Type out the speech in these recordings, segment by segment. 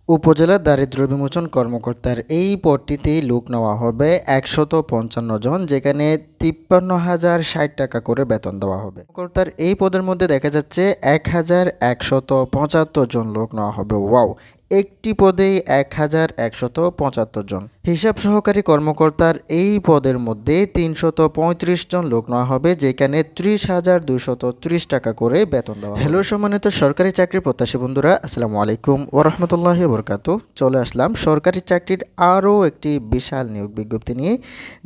উপজেলা দারিদ্র্য বিমোচন কর্মকর্তার এই পদটিতেই লোক নেওয়া হবে ১৫৫ জন, যেখানে ৫৩,০৬০ টাকা করে বেতন দেওয়া হবে। কর্মকর্তার এই পদের মধ্যে দেখা যাচ্ছে ১,১৭৫ জন লোক নেওয়া হবে। ওয়াও! একটি পদেই ১,১৭৫ জন। হিসাব সহকারী কর্মকর্তার এই পদের মধ্যে ৩৩৫ জন লোক নেওয়া হবে, যেখানে ৩০,২৩০ টাকা করে বেতন দেওয়া হবে। হ্যালো সম্মানিত সরকারি চাকরি প্রত্যাশী বন্ধুরা, আসসালামু আলাইকুম ওয়া রাহমাতুল্লাহি ওয়া বারাকাতুহু। চলে আসলাম সরকারি চাকরির আরও একটি বিশাল নিয়োগ বিজ্ঞপ্তি নিয়ে,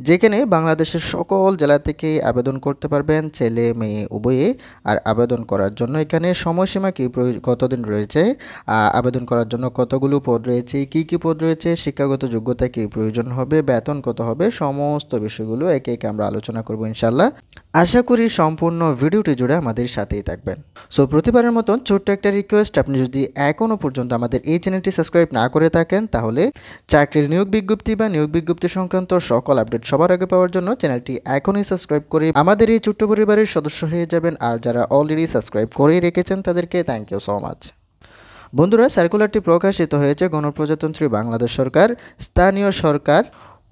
যেখানে বাংলাদেশের সকল জেলা থেকে আবেদন করতে পারবেন, ছেলে মেয়ে উভয়ে। আর আবেদন করার জন্য এখানে সময়সীমা কতদিন রয়েছে, আবেদন করার জন্য কতগুলো পদ রয়েছে, কি কি পদ রয়েছে, শিক্ষাগত যোগ্যতা কি প্রয়োজন হবে, বেতন কত হবে, সমস্ত বিষয়গুলো একে একে আমরা আলোচনা করব ইনশাল্লাহ। আশা করি সম্পূর্ণ ভিডিওটি জুড়ে আমাদের সাথেই থাকবেন। সো প্রতিবারের মতন ছোট্ট একটা রিকোয়েস্ট, আপনি যদি এখনও পর্যন্ত আমাদের এই চ্যানেলটি সাবস্ক্রাইব না করে থাকেন, তাহলে চাকরির নিয়োগ বিজ্ঞপ্তি বা নিয়োগ বিজ্ঞপ্তি সংক্রান্ত সকল আপডেট সবার আগে পাওয়ার জন্য চ্যানেলটি এখনই সাবস্ক্রাইব করে আমাদের এই ছোট্ট পরিবারের সদস্য হয়ে যাবেন। আর যারা অলরেডি সাবস্ক্রাইব করেই রেখেছেন তাদেরকে থ্যাংক ইউ সো মাচ। বন্ধুরা, সার্কুলারটি প্রকাশিত হয়েছে গণপ্রজাতন্ত্রী বাংলাদেশ সরকার, স্থানীয় সরকার,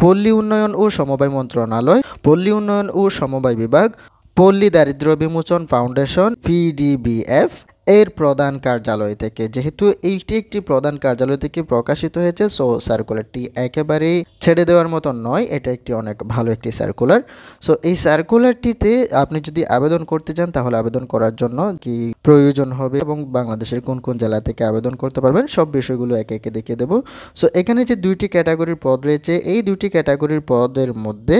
পল্লী উন্নয়ন ও সমবায় মন্ত্রণালয়, পল্লী উন্নয়ন ও সমবায় বিভাগ, পল্লী দারিদ্র্য বিমোচন ফাউন্ডেশন PDBF এর প্রধান কার্যালয় থেকে। যেহেতু এইটি একটি প্রধান কার্যালয় থেকে প্রকাশিত হয়েছে, সো সার্কুলারটি একেবারেই ছেড়ে দেওয়ার মতো নয়, এটা একটি অনেক ভালো একটি সার্কুলার। সো এই সার্কুলারটিতে আপনি যদি আবেদন করতে চান, তাহলে আবেদন করার জন্য কি প্রয়োজন হবে এবং বাংলাদেশের কোন কোন জেলা থেকে আবেদন করতে পারবেন, সব বিষয়গুলো একে একে দেখিয়ে দেবো। সো এখানে যে দুইটি ক্যাটাগরির পদ রয়েছে, এই দুইটি ক্যাটাগরির পদের মধ্যে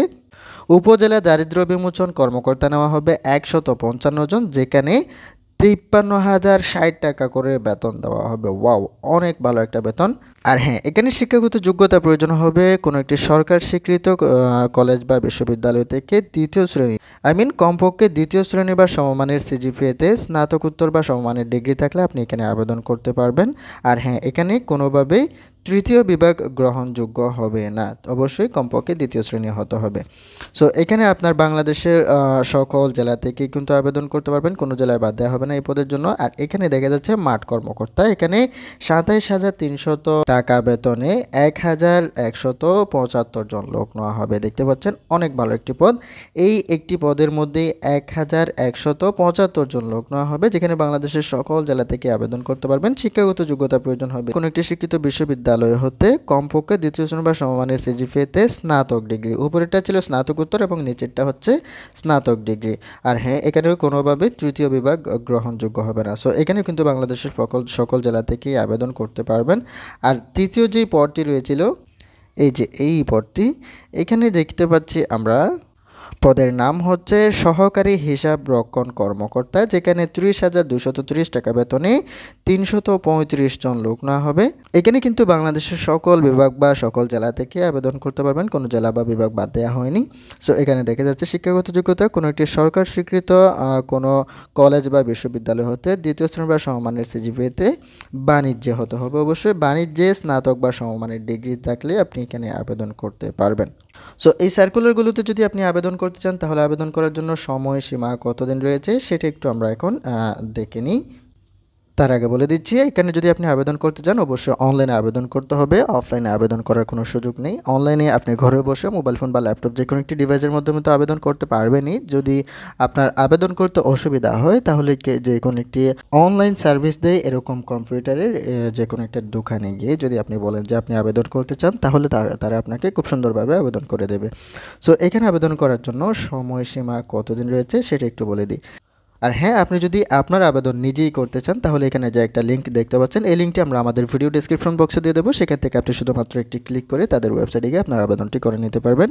উপজেলা দারিদ্র্য বিমোচন কর্মকর্তা নেওয়া হবে ১৫৫ জন, যেখানে ৫৩,০৬০ টাকা করে বেতন দেওয়া হবে। ওয়াও, অনেক ভালো একটা বেতন। আর হ্যাঁ, এখানে শিক্ষাগত যোগ্যতা প্রয়োজন হবে কোনো একটি সরকার স্বীকৃত কলেজ বা বিশ্ববিদ্যালয় থেকে দ্বিতীয় শ্রেণী, কমপক্ষে দ্বিতীয় শ্রেণী বা সমমানের সিজিপিএতে স্নাতকোত্তর বা সমমানের ডিগ্রি থাকলে আপনি এখানে আবেদন করতে পারবেন। আর হ্যাঁ, এখানে কোনোভাবেই তৃতীয় বিভাগ গ্রহণযোগ্য হবে না, অবশ্যই কমপক্ষে দ্বিতীয় শ্রেণী হতে হবে। সো এখানে আপনার বাংলাদেশের সকল জেলা থেকে কিন্তু আবেদন করতে পারবেন, কোনো জেলায় বাদ দেওয়া হবে না এই পদের জন্য। আর এখানে দেখা যাচ্ছে মাঠ কর্মকর্তা, এখানে ২৭,৩০০ টাকা বেতনে ১,১৭৫ জন লোক নেওয়া হবে। দেখতে পাচ্ছেন অনেক ভালো একটি পদ। এই একটি পদের মধ্যে ১,১৭৫ জন লোক নেওয়া হবে, যেখানে বাংলাদেশের সকল জেলা থেকে আবেদন করতে পারবেন। শিক্ষাগত যোগ্যতা প্রয়োজন হবে কোনো একটি স্বীকৃত বিশ্ববিদ্যালয় হতে কমপক্ষে দ্বিতীয় শ্রেণী বা সমমানের সিজিপিএতে স্নাতক ডিগ্রি। উপরেরটা ছিল স্নাতকোত্তর এবং নিচেরটা হচ্ছে স্নাতক ডিগ্রি। আর হ্যাঁ, এখানেও কোনোভাবে তৃতীয় বিভাগ গ্রহণযোগ্য হবে না। সো এখানেও কিন্তু বাংলাদেশের সকল জেলা থেকেই আবেদন করতে পারবেন। আর তৃতীয় যেই পদটি রয়েছিল, এই যে এই পদটি, এখানে দেখতে পাচ্ছি আমরা পদের নাম হচ্ছে সহকারী হিসাব রক্ষণ কর্মকর্তা, যেখানে ৩০,২৩০ টাকা বেতনে ৩৩৫ জন লোক নেওয়া হবে। এখানে কিন্তু বাংলাদেশের সকল বিভাগ বা সকল জেলা থেকে আবেদন করতে পারবেন, কোনো জেলা বা বিভাগ বাদ দেওয়া হয়নি। সো এখানে দেখা যাচ্ছে শিক্ষাগত যোগ্যতা কোনো একটি সরকার স্বীকৃত কোনো কলেজ বা বিশ্ববিদ্যালয় হতে দ্বিতীয় শ্রেণী বা সমমানের সিজিপিএতে বাণিজ্যে হতে হবে। অবশ্যই বাণিজ্যে স্নাতক বা সমমানের ডিগ্রি থাকলে আপনি এখানে আবেদন করতে পারবেন। সো এই সার্কুলারগুলোতে যদি আপনি আবেদন করতে চান, তাহলে আবেদন করার জন্য সময়সীমা কতদিন রয়েছে সেটা একটু আমরা এখন দেখে নিই। তার আগে বলে দিচ্ছি, এখানে যদি আপনি আবেদন করতে চান, অবশ্যই অনলাইনে আবেদন করতে হবে, অফলাইনে আবেদন করার কোনো সুযোগ নেই। অনলাইনে আপনি ঘরে বসে মোবাইল ফোন বা ল্যাপটপ যে কোনো একটি ডিভাইসের মাধ্যমে তো আবেদন করতে পারবেনই। যদি আপনার আবেদন করতে অসুবিধা হয়, তাহলে যে কোনো একটি অনলাইন সার্ভিস দেয় এরকম কম্পিউটারের যে কোনো একটা দোকানে গিয়ে যদি আপনি বলেন যে আপনি আবেদন করতে চান, তাহলে তারা আপনাকে খুব সুন্দরভাবে আবেদন করে দেবে। সো এখানে আবেদন করার জন্য সময়সীমা কতদিন রয়েছে সেটা একটু বলে দিই। আর হ্যাঁ, আপনি যদি আপনার আবেদন নিজেই করতে চান, তাহলে এখানে যে একটা লিঙ্ক দেখতে পাচ্ছেন, এই লিঙ্কটি আমরা আমাদের ভিডিও ডেসক্রিপশন বক্সে দিয়ে দেবো। সেখান থেকে আপনি শুধুমাত্র একটি ক্লিক করে তাদের ওয়েবসাইটে গিয়ে আপনার আবেদনটি করে নিতে পারবেন।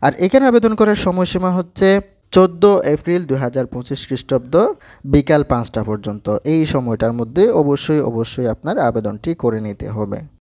আর এখানে আবেদন করার সময়সীমা হচ্ছে 14 এপ্রিল 2025 খ্রিস্টাব্দ বিকাল 5টা পর্যন্ত। এই সময়টার মধ্যে অবশ্যই আপনার আবেদনটি করে নিতে হবে।